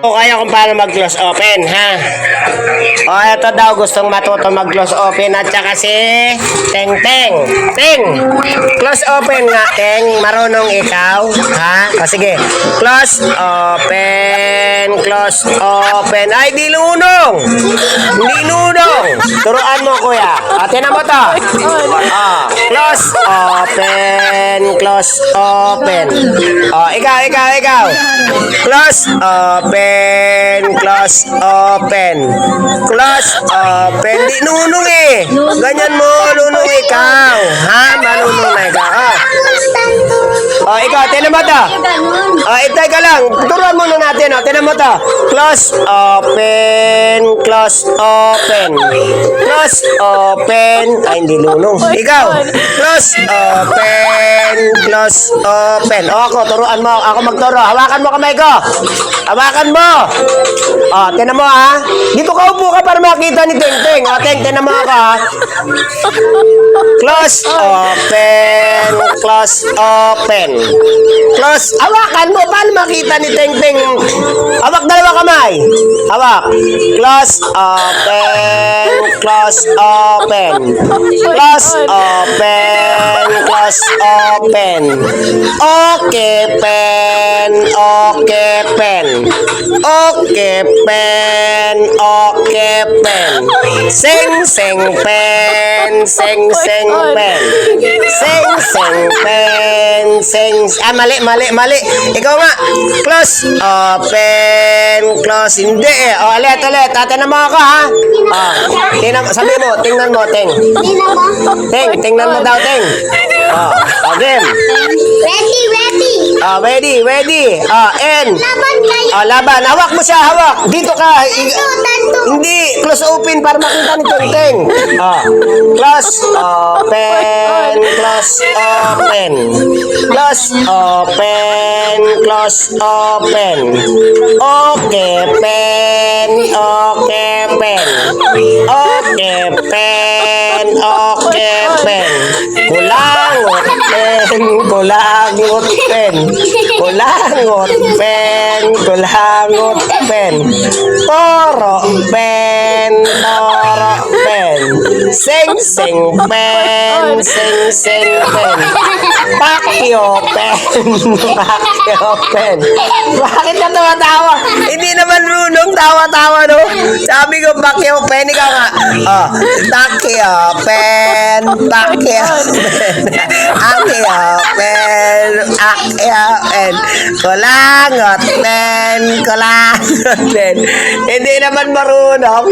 O kaya kung paano mag-close open, ha? O ito daw gustong matuto mag-close open at saka si Teng Teng. Teng, close open nga, Teng. Marunong ikaw, ha? O sige, close open, close open. Ay, di lunong. Di lunong. Turuan mo, kuya. Tinan mo to. Close open, close open. O, ikaw. Close open, close open. Close open. Di nunong eh. Ganyan mo, nunong ikaw. Ha? Manunong na ikaw. Ikaw, tinan mo to. Itay ka lang. Turuan muna natin. Tinan mo to. Close open, close open. Close open. Ay, hindi lunong. Ikaw. Close open, close open. Ako, turuan mo. Ako magturo. Hawakan mo kamay ko. Hawakan mo. Tinan mo ha. Dito ka upo ka para makita ni Teng Teng. Teng, tinan mo ako ha. Close open, close open. Close. Hawakan mo. Paano makita ni Teng Teng? Hawak dalawa kamay. Hawak. Close open, close open. Close open, close open. Okay, pen. Okay, pen. Okay, pen. Okay, pen. Sing, sing, pen. Sing, sing, pen. Sing, sing, pen. Sing. Mali. Ikaw nga. Close. Open. Close. Hindi eh. Ulit. Tatanong mo ako ha. Sabi mo, tingnan mo, Teng. Tingnan mo daw, Teng. Game. Ready. And. Laban. Hawak mo siya, hawak. Dito ka. Hindi. Close open para makita ni Teng Teng. Close open. Close open. Close open. Close open. Okay, pen. Okay, pen. Okay, pen. Okay, pen. Kulangot, pen. Kulangot, pen. Kulangot, pen. Kulangot, pen. Toro, pen. Toro, pen. Sing, sing, pen. Sing, sing, pen. Pakyo, pen. Pakyo, pen. Bakit ka tawa-tawa? Hindi naman runong tawa-tawa, no? Sabi ko, pakyo, pen. Ikaw nga. Takyo, pen. Takyo, pen. Akyo, pen. Akyo, pen. Kulangot, pen. Kulangot, pen. Hindi naman marunong.